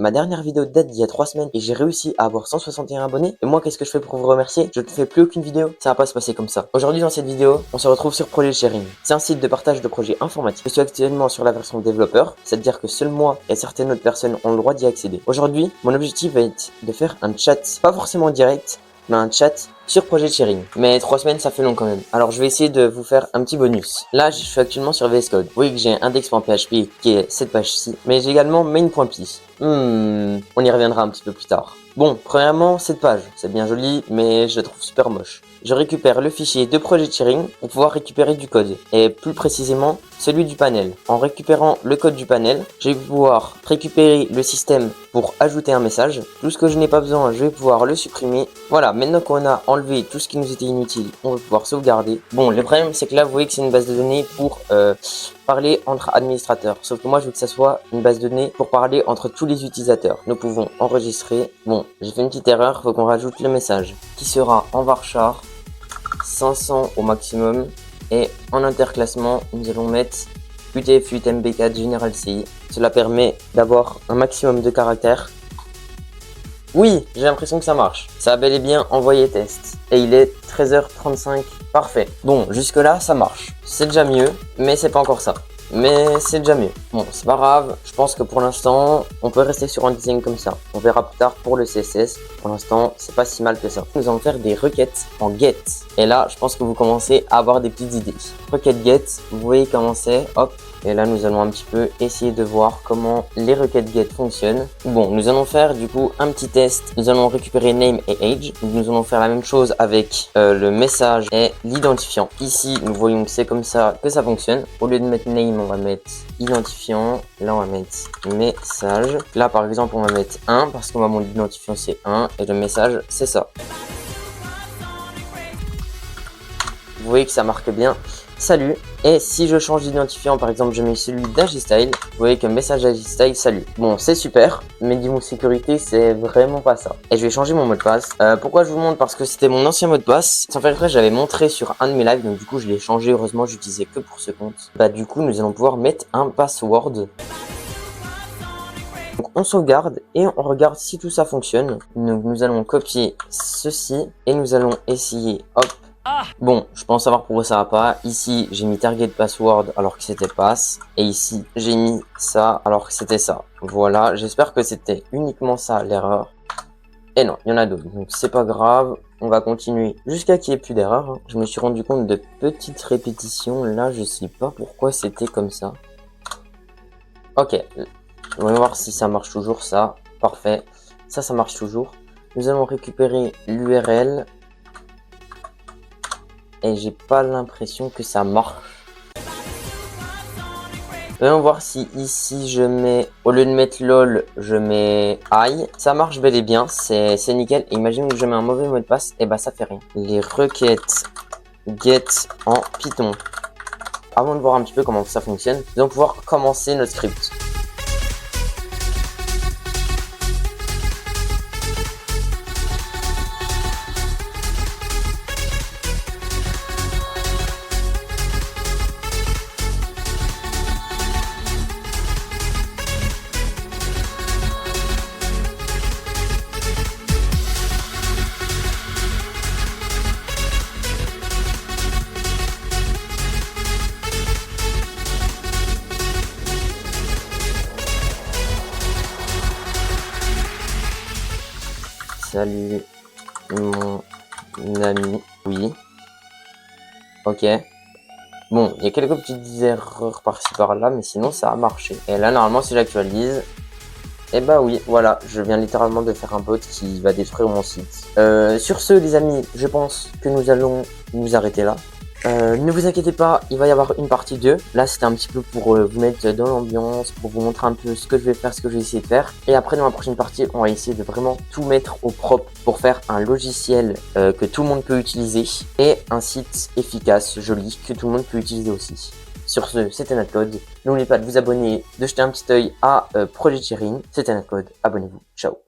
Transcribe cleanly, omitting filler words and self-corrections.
Ma dernière vidéo date d'il y a 3 semaines et j'ai réussi à avoir 161 abonnés. Et moi, qu'est-ce que je fais pour vous remercier? Je ne fais plus aucune vidéo. Ça va pas se passer comme ça. Aujourd'hui, dans cette vidéo, on se retrouve sur Project Sharing. C'est un site de partage de projets informatiques. Je suis actuellement sur la version développeur, c'est-à-dire que seul moi et certaines autres personnes ont le droit d'y accéder. Aujourd'hui, mon objectif va être de faire un chat, pas forcément en direct, mais un chat sur Project Sharing. Mais 3 semaines, ça fait long quand même. Alors, je vais essayer de vous faire un petit bonus. Là, je suis actuellement sur VS Code. Vous voyez que j'ai index.php qui est cette page-ci. Mais j'ai également main.py. On y reviendra un petit peu plus tard. Bon, premièrement, cette page, c'est bien joli, mais je la trouve super moche. Je récupère le fichier de Project Sharing pour pouvoir récupérer du code, et plus précisément, celui du panel. En récupérant le code du panel, je vais pouvoir récupérer le système pour ajouter un message. Tout ce que je n'ai pas besoin, je vais pouvoir le supprimer. Voilà, maintenant qu'on a enlevé tout ce qui nous était inutile, on va pouvoir sauvegarder. Bon, le problème, c'est que là, vous voyez que c'est une base de données pour parler entre administrateurs. Sauf que moi, je veux que ça soit une base de données pour parler entre tous les utilisateurs. Nous pouvons enregistrer. Bon, j'ai fait une petite erreur, faut qu'on rajoute le message qui sera en varchar 500 au maximum. Et en interclassement, nous allons mettre UTF-8 MB4 General CI. Cela permet d'avoir un maximum de caractères. Oui, j'ai l'impression que ça marche. Ça a bel et bien envoyé test. Et il est 13h35. Parfait. Bon, jusque là, ça marche. C'est déjà mieux, mais c'est pas encore ça. Mais c'est déjà mieux. Bon, c'est pas grave. Je pense que pour l'instant, on peut rester sur un design comme ça. On verra plus tard pour le CSS. Pour l'instant, c'est pas si mal que ça. Nous allons faire des requêtes en get. Et là, je pense que vous commencez à avoir des petites idées. Requête get, vous voyez comment c'est. Hop. Et là, nous allons un petit peu essayer de voir comment les requêtes get fonctionnent. Bon, nous allons faire du coup un petit test. Nous allons récupérer name et age. Nous allons faire la même chose avec le message et l'identifiant. Ici, nous voyons que c'est comme ça que ça fonctionne. Au lieu de mettre name, on va mettre identifiant. Là, on va mettre message. Là, par exemple, on va mettre 1 parce que moi, mon identifiant, c'est 1 et le message, c'est ça. Vous voyez que ça marque bien. Salut. Et si je change d'identifiant, par exemple, je mets celui d'Agistyle, vous voyez que message Agistyle, salut. Bon, c'est super, mais niveau sécurité, c'est vraiment pas ça. Et je vais changer mon mot de passe. Pourquoi je vous montre? Parce que c'était mon ancien mot de passe. Sans faire exprès, j'avais montré sur un de mes lives, donc du coup, je l'ai changé. Heureusement, j'utilisais que pour ce compte. Bah, du coup, nous allons pouvoir mettre un password. Donc, on sauvegarde et on regarde si tout ça fonctionne. Donc, nous allons copier ceci et nous allons essayer, hop. Bon, je pense savoir pourquoi ça va pas. Ici, j'ai mis target password alors que c'était pass. Et ici, j'ai mis ça alors que c'était ça. Voilà, j'espère que c'était uniquement ça l'erreur. Et non, il y en a d'autres. Donc, c'est pas grave. On va continuer jusqu'à qu'il n'y ait plus d'erreur. Je me suis rendu compte de petites répétitions. Là, je sais pas pourquoi c'était comme ça. Ok, on va voir si ça marche toujours ça. Parfait. Ça marche toujours. Nous allons récupérer l'URL. Et j'ai pas l'impression que ça marche. Voyons voir si ici je mets, au lieu de mettre lol, je mets i. Ça marche bel et bien, c'est nickel. Et imagine que je mets un mauvais mot de passe, et bah ça fait rien. Les requêtes get en Python. Avant de voir un petit peu comment ça fonctionne, nous allons pouvoir commencer notre script. Salut mon ami, oui. Ok. Bon, il y a quelques petites erreurs par-ci par-là, mais sinon ça a marché. Et là, normalement, si j'actualise, et bah oui, voilà, je viens littéralement de faire un bot qui va détruire mon site. Sur ce, les amis, je pense que nous allons nous arrêter là. Ne vous inquiétez pas, il va y avoir une partie 2. Là, c'était un petit peu pour vous mettre dans l'ambiance, pour vous montrer un peu ce que je vais faire, ce que je vais essayer de faire. Et après, dans la prochaine partie, on va essayer de vraiment tout mettre au propre pour faire un logiciel que tout le monde peut utiliser et un site efficace, joli, que tout le monde peut utiliser aussi. Sur ce, c'était Natcode. N'oubliez pas de vous abonner, de jeter un petit œil à Project Sharing. C'était Natcode. Abonnez-vous. Ciao.